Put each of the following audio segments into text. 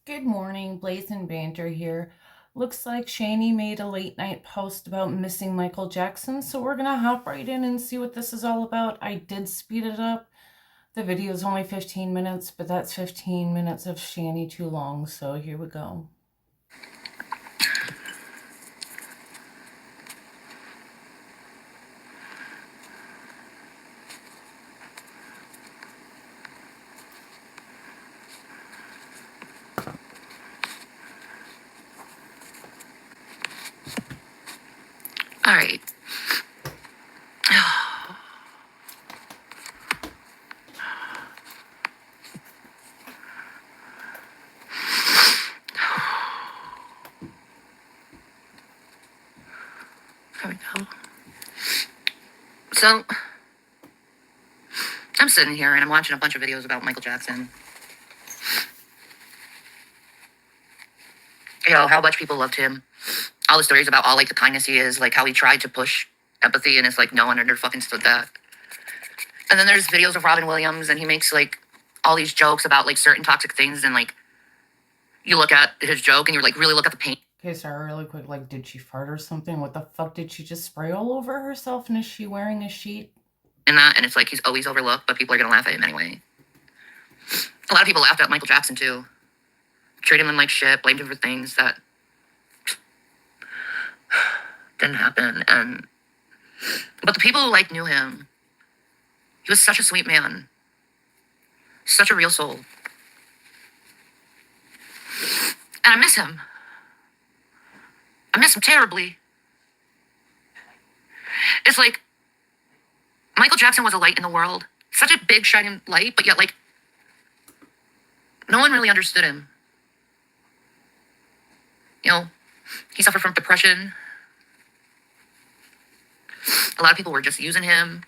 Good morning, Blaze and Banter here. Looks like Shanny made a late night post about missing Michael Jackson, so we're gonna hop right in and see what this is all about. I did speed it up. The video is only 15 minutes, but that's 15 minutes of Shanny too long, so here we go. All right. There we go. So, I'm sitting here and I'm watching a bunch of videos about Michael Jackson. You know, how much people loved him. All the stories about all, like, the kindness he is, like, how he tried to push empathy, and it's like, no one under fucking stood that. And then there's videos of Robin Williams, and he makes, like, all these jokes about, like, certain toxic things, and, like, you look at his joke, and you, like, really look at the pain. Okay, sorry, really quick, like, did she fart or something? What the fuck, did she just spray all over herself, and is she wearing a sheet? In that, and it's like, he's always overlooked, but people are gonna laugh at him anyway. A lot of people laughed at Michael Jackson, too. Treated him like shit, blamed him for things that didn't happen. But the people who, like, knew him, he was such a sweet man. Such a real soul. And I miss him. I miss him terribly. It's like, Michael Jackson was a light in the world. Such a big, shining light, but yet, like, no one really understood him. You know, he suffered from depression. A lot of people were just using him.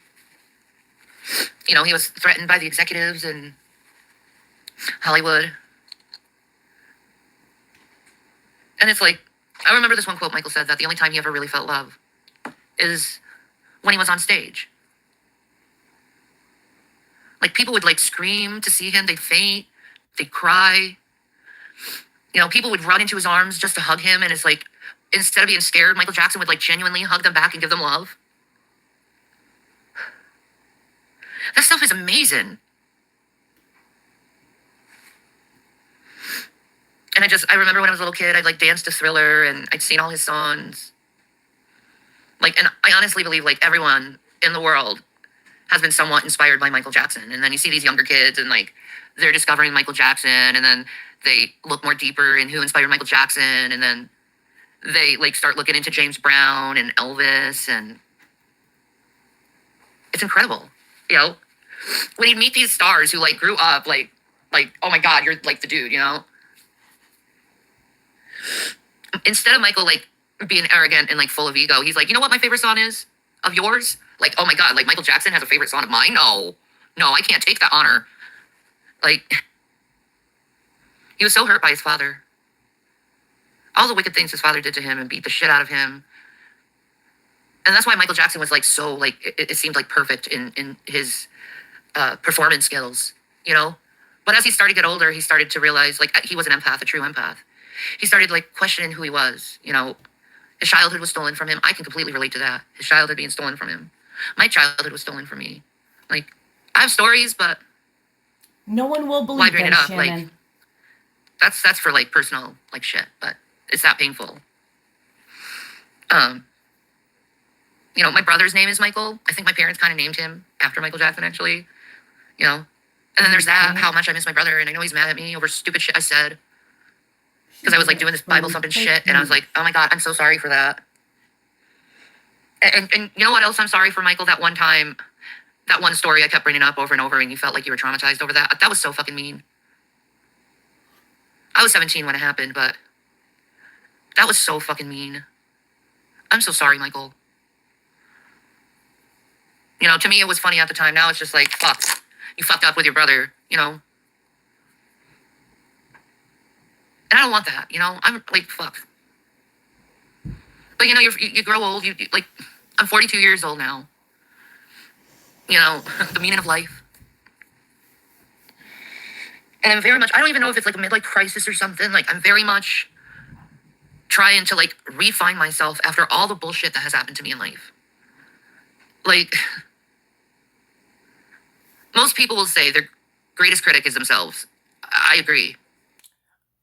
You know, he was threatened by the executives in Hollywood. And it's like, I remember this one quote Michael said, that the only time he ever really felt love is when he was on stage. Like, people would, like, scream to see him. They'd faint. They'd cry. You know, people would run into his arms just to hug him. And it's like, instead of being scared, Michael Jackson would, like, genuinely hug them back and give them love. That stuff is amazing. And I remember when I was a little kid, I'd, like, dance to Thriller, and I'd seen all his songs. Like, and I honestly believe, like, everyone in the world has been somewhat inspired by Michael Jackson. And then you see these younger kids, and, like, they're discovering Michael Jackson, and then they look more deeper in who inspired Michael Jackson, and then they, like, start looking into James Brown and Elvis, and it's incredible. You know, when you meet these stars who, like, grew up, like, oh my God, you're, like, the dude, you know? Instead of Michael, like, being arrogant and, like, full of ego, he's like, you know what my favorite song is of yours? Like, oh my God, like, Michael Jackson has a favorite song of mine? No, I can't take that honor. Like, he was so hurt by his father. All the wicked things his father did to him and beat the shit out of him. And that's why Michael Jackson was, like, so, like, it seemed, like, perfect in his performance skills, you know? But as he started to get older, he started to realize, like, he was an empath, a true empath. He started, like, questioning who he was, you know? His childhood was stolen from him. I can completely relate to that. His childhood being stolen from him. My childhood was stolen from me. Like, I have stories, but No one will why believe bring them, it up? Shannon. Like, that's for, like, personal, like, shit, but it's that painful. You know, my brother's name is Michael. I think my parents kind of named him after Michael Jackson, actually. You know? And then there's that, how much I miss my brother, and I know he's mad at me over stupid shit I said. Because I was, like, doing this Bible thumping shit, and I was like, oh my God, I'm so sorry for that. And you know what else I'm sorry for, Michael? That one time, that one story I kept bringing up over and over, and you felt like you were traumatized over that. That was so fucking mean. I was 17 when it happened, but that was so fucking mean. I'm so sorry, Michael. You know, to me, it was funny at the time. Now it's just like, fuck. You fucked up with your brother, you know? And I don't want that, you know? I'm like, fuck. But, you know, you grow old. You like, I'm 42 years old now. You know, the meaning of life. And I'm very much, I don't even know if it's like a midlife crisis or something. Like, I'm very much trying to like refine myself after all the bullshit that has happened to me in life. Like, most people will say their greatest critic is themselves. I agree.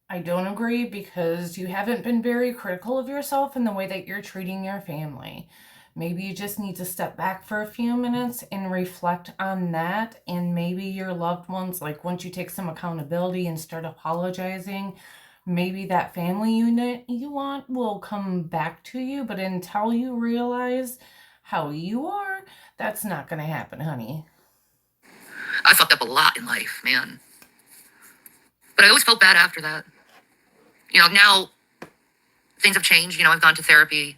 I don't agree because you haven't been very critical of yourself in the way that you're treating your family. Maybe you just need to step back for a few minutes and reflect on that. And maybe your loved ones, like once you take some accountability and start apologizing, maybe that family unit you want will come back to you. But until you realize how you are, that's not going to happen, honey. I fucked up a lot in life, man. But I always felt bad after that. Now things have changed. I've gone to therapy.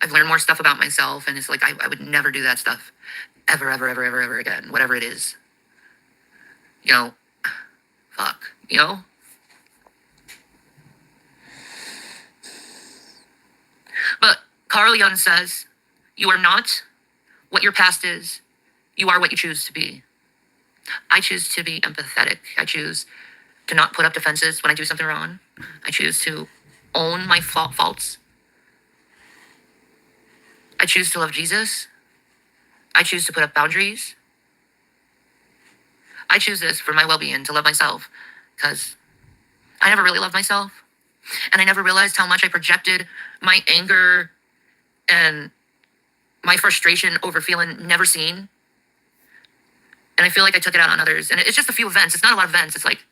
I've learned more stuff about myself. And it's like, I would never do that stuff ever, ever, ever, ever, ever again, whatever it is. Fuck. But Carl Jung says, you are not what your past is. You are what you choose to be. I choose to be empathetic. I choose to not put up defenses when I do something wrong. I choose to own my faults. I choose to love Jesus. I choose to put up boundaries. I choose this for my well-being, to love myself, because I never really loved myself. And I never realized how much I projected my anger and my frustration over feeling never seen. And I feel like I took it out on others. And it's just a few events. It's not a lot of events. It's like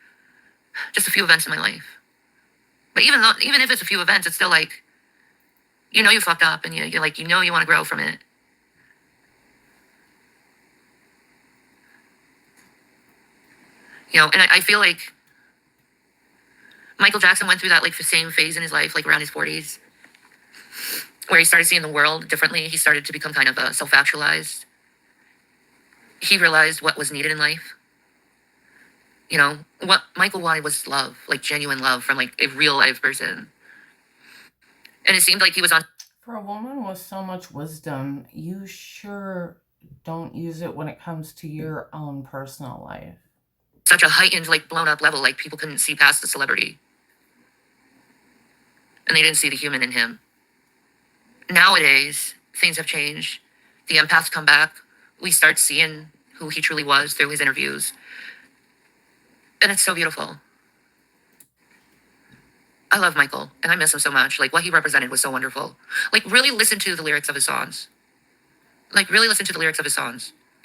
just a few events in my life. But even if it's a few events, it's still like, you fucked up and you're like, you want to grow from it. And I feel like Michael Jackson went through that like the same phase in his life, like around his 40s, where he started seeing the world differently. He started to become kind of self-actualized. He realized what was needed in life. What Michael wanted was love, like genuine love from like a real life person. And it seemed like he was on. For a woman with so much wisdom, you sure don't use it when it comes to your own personal life. Such a heightened, like blown up level, like people couldn't see past the celebrity. And they didn't see the human in him. Nowadays, things have changed. The empaths come back. We start seeing who he truly was through his interviews. And it's so beautiful. I love Michael, and I miss him so much. Like, what he represented was so wonderful. Like, really listen to the lyrics of his songs.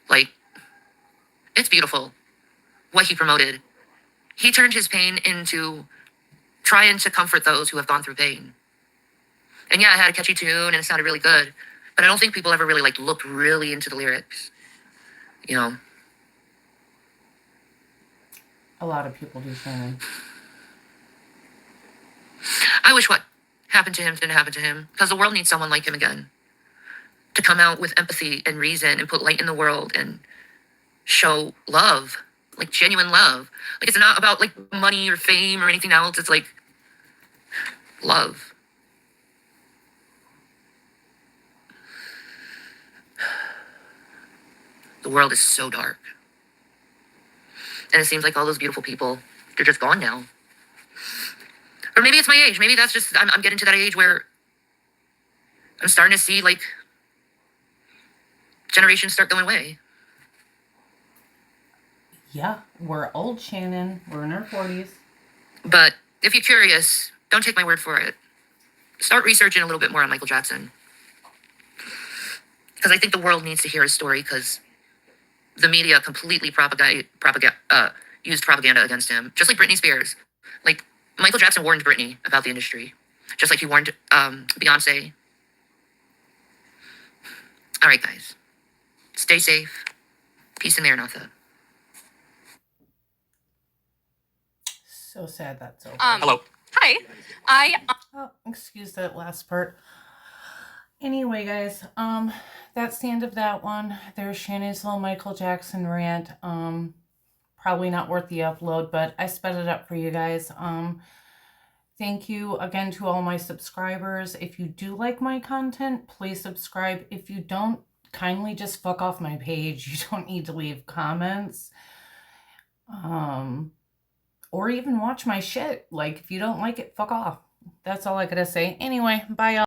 Like, it's beautiful. What he promoted. He turned his pain into trying to comfort those who have gone through pain. And yeah, it had a catchy tune, and it sounded really good. But I don't think people ever really, like, looked really into the lyrics. A lot of people do, Shanny. I wish what happened to him didn't happen to him, because the world needs someone like him again. To come out with empathy and reason and put light in the world and show love, like genuine love. Like, it's not about like money or fame or anything else. It's like love. The world is so dark. And it seems like all those beautiful people, they're just gone now. Or maybe it's my age. Maybe that's just, I'm getting to that age where I'm starting to see like generations start going away. Yeah, we're old, Shannon. We're in our 40s. But if you're curious, don't take my word for it. Start researching a little bit more on Michael Jackson. Because I think the world needs to hear his story, because the media completely used propaganda against him. Just like Britney Spears. Like, Michael Jackson warned Britney about the industry. Just like he warned Beyonce. All right, guys. Stay safe. Peace and Maranatha. So sad that's over. Hello. Hi. Oh, excuse that last part. Anyway, guys, that's the end of that one. There's Shanny's little Michael Jackson rant. Probably not worth the upload, but I sped it up for you guys. Thank you again to all my subscribers. If you do like my content, please subscribe. If you don't, kindly just fuck off my page. You don't need to leave comments. or even watch my shit. Like, if you don't like it, fuck off. That's all I gotta say. Anyway, bye, y'all.